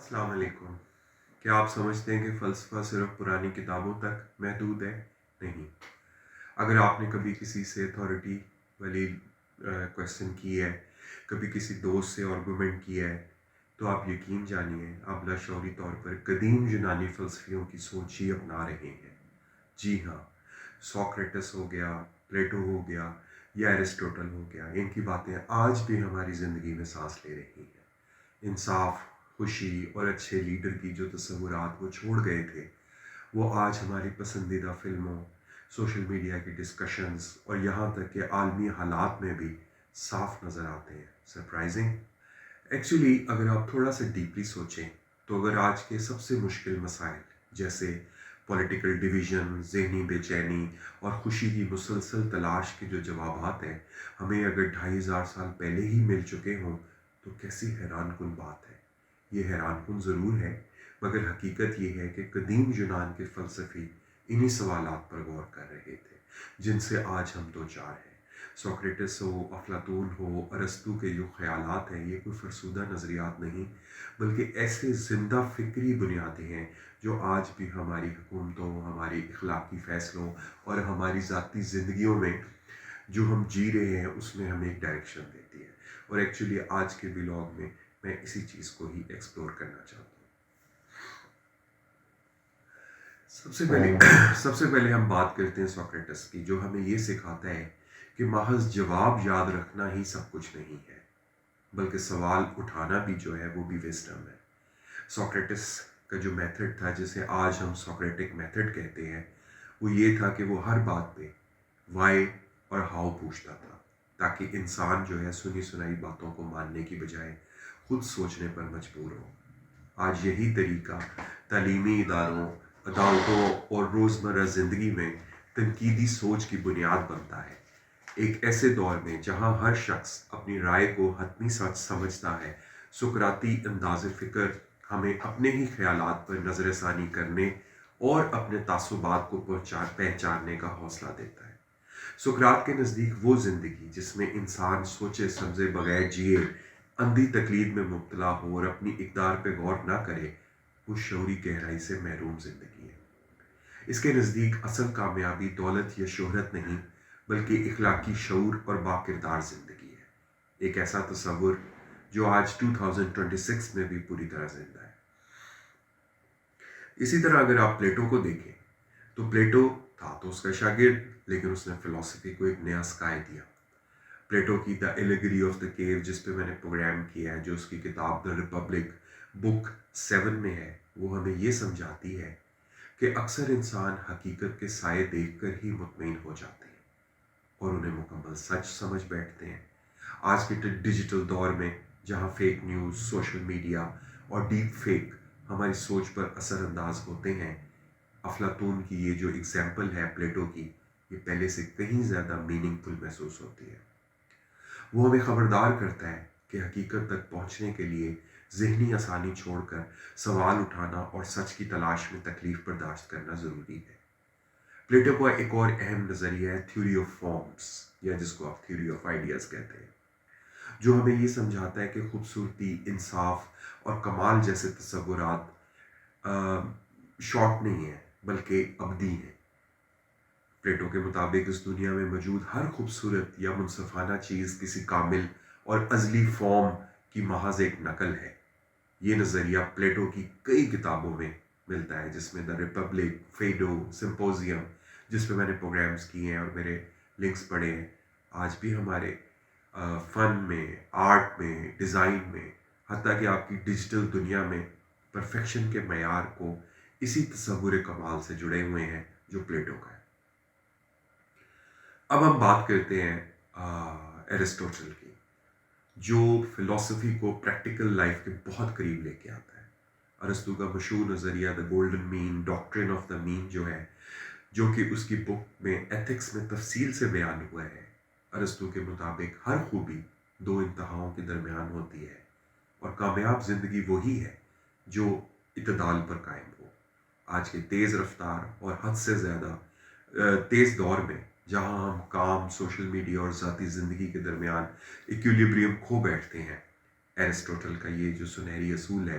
السلام علیکم۔ کیا آپ سمجھتے ہیں کہ فلسفہ صرف پرانی کتابوں تک محدود ہے؟ نہیں۔ اگر آپ نے کبھی کسی سے اتھارٹی والی کویسچن کی ہے، کبھی کسی دوست سے آرگومنٹ کیا ہے، تو آپ یقین جانیے آپ لاشعوری طور پر قدیم یونانی فلسفیوں کی سوچ ہی اپنا رہے ہیں۔ جی ہاں، سوکریٹس ہو گیا، پلیٹو ہو گیا یا ایرسٹوٹل ہو گیا، ان کی باتیں آج بھی ہماری زندگی میں سانس لے رہی ہیں۔ انصاف، خوشی اور اچھے لیڈر کی جو تصورات وہ چھوڑ گئے تھے، وہ آج ہماری پسندیدہ فلموں، سوشل میڈیا کی ڈسکشنز اور یہاں تک کہ عالمی حالات میں بھی صاف نظر آتے ہیں۔ سرپرائزنگ؟ ایکچولی اگر آپ تھوڑا سا ڈیپلی سوچیں تو اگر آج کے سب سے مشکل مسائل جیسے پولیٹیکل ڈویژن، ذہنی بے چینی اور خوشی کی مسلسل تلاش کے جو جوابات ہیں ہمیں اگر 2500 سال پہلے ہی مل چکے ہوں تو کیسی حیران کن بات ہے۔ یہ حیران کن ضرور ہے، مگر حقیقت یہ ہے کہ قدیم یونان کے فلسفی انہی سوالات پر غور کر رہے تھے جن سے آج ہم دو چار ہیں۔ سوکریٹس ہو، افلاطون ہو، ارسطو کے جو خیالات ہیں یہ کوئی فرسودہ نظریات نہیں، بلکہ ایسے زندہ فکری بنیادیں ہیں جو آج بھی ہماری حکومتوں، ہماری اخلاقی فیصلوں اور ہماری ذاتی زندگیوں میں جو ہم جی رہے ہیں اس میں ہمیں ایک ڈائریکشن دیتی ہے۔ اور ایکچولی آج کے ولاگ میں میں اسی چیز کو ہی ایکسپلور کرنا چاہتا ہوں۔ سب سے پہلے ہم بات کرتے ہیں سوکریٹس کی، جو ہمیں یہ سکھاتا ہے کہ محض جواب یاد رکھنا ہی سب کچھ نہیں ہے، بلکہ سوال اٹھانا بھی جو ہے وہ بھی وزڈم ہے۔ سوکریٹس کا جو میتھڈ تھا جسے آج ہم سوکریٹک میتھڈ کہتے ہیں، وہ یہ تھا کہ وہ ہر بات پہ وائی اور ہاؤ پوچھتا تھا، تاکہ انسان جو ہے سنی سنائی باتوں کو ماننے کی بجائے خود سوچنے پر مجبور ہو۔ آج یہی طریقہ تعلیمی اداروں، عدالتوں اور روزمرہ زندگی میں تنقیدی سوچ کی بنیاد بنتا ہے۔ ایک ایسے دور میں جہاں ہر شخص اپنی رائے کو حتمی سچ سمجھتا ہے، سقراطی انداز فکر ہمیں اپنے ہی خیالات پر نظر ثانی کرنے اور اپنے تعصبات کو پہچاننے کا حوصلہ دیتا ہے۔ سقراط کے نزدیک وہ زندگی جس میں انسان سوچے سمجھے بغیر جیے، اندھی تقلید میں مبتلا ہو اور اپنی اقدار پہ غور نہ کرے، وہ شعوری گہرائی سے محروم زندگی ہے۔ اس کے نزدیک اصل کامیابی دولت یا شہرت نہیں، بلکہ اخلاقی شعور اور باکردار زندگی ہے۔ ایک ایسا تصور جو آج 2026 میں بھی پوری طرح زندہ ہے۔ اسی طرح اگر آپ پلیٹو کو دیکھیں تو پلیٹو تھا تو اس کا شاگرد، لیکن اس نے فلسفی کو ایک نیا سکائی دیا۔ پلیٹو کی دا ایلیگری آف دا کیو، جس پہ میں نے پروگرام کیا ہے، جو اس کی کتاب دا ریپبلک بک 7 میں ہے، وہ ہمیں یہ سمجھاتی ہے کہ اکثر انسان حقیقت کے سائے دیکھ کر ہی مطمئن ہو جاتے ہیں اور انہیں مکمل سچ سمجھ بیٹھتے ہیں۔ آج کے ڈیجیٹل دور میں جہاں فیک نیوز، سوشل میڈیا اور ڈیپ فیک ہماری سوچ پر اثر انداز ہوتے ہیں، افلاطون کی یہ جو ایگزامپل ہے پلیٹو کی، یہ پہلے سے کہیں زیادہ میننگ فل محسوس ہوتی ہے۔ وہ ہمیں خبردار کرتا ہے کہ حقیقت تک پہنچنے کے لیے ذہنی آسانی چھوڑ کر سوال اٹھانا اور سچ کی تلاش میں تکلیف برداشت کرنا ضروری ہے۔ پلیٹو کا ایک اور اہم نظریہ ہے تھیوری آف فارمز، یا جس کو آپ تھیوری آف آئیڈیاز کہتے ہیں، جو ہمیں یہ سمجھاتا ہے کہ خوبصورتی، انصاف اور کمال جیسے تصورات شارٹ نہیں ہیں بلکہ ابدی ہیں۔ پلیٹو کے مطابق اس دنیا میں موجود ہر خوبصورت یا منصفانہ چیز کسی کامل اور ازلی فارم کی محض ایک نقل ہے۔ یہ نظریہ پلیٹو کی کئی کتابوں میں ملتا ہے، جس میں دا ریپبلک، فیڈو، سمپوزیم، جس پہ میں نے پروگرامز کیے ہیں اور میرے لنکس پڑھے ہیں، آج بھی ہمارے فن میں، آرٹ میں، ڈیزائن میں، حتیٰ کہ آپ کی ڈیجیٹل دنیا میں پرفیکشن کے معیار کو اسی تصور کمال سے جڑے ہوئے ہیں جو پلیٹو کا ہے۔ اب ہم بات کرتے ہیں ایرسٹوٹل کی، جو فلسفی کو پریکٹیکل لائف کے بہت قریب لے کے آتا ہے۔ ارسطو کا مشہور نظریہ دا گولڈن مین، ڈاکٹرن آف دا مین جو ہے، جو کہ اس کی بک میں ایتھکس میں تفصیل سے بیان ہوا ہے۔ ارسطو کے مطابق ہر خوبی دو انتہاؤں کے درمیان ہوتی ہے، اور کامیاب زندگی وہی ہے جو اعتدال پر قائم ہو۔ آج کے تیز رفتار اور حد سے زیادہ تیز دور میں جہاں ہم کام، سوشل میڈیا اور ذاتی زندگی کے درمیان ایکویلیبریم کھو بیٹھتے ہیں، ایرسٹوٹل کا یہ جو سنہری اصول ہے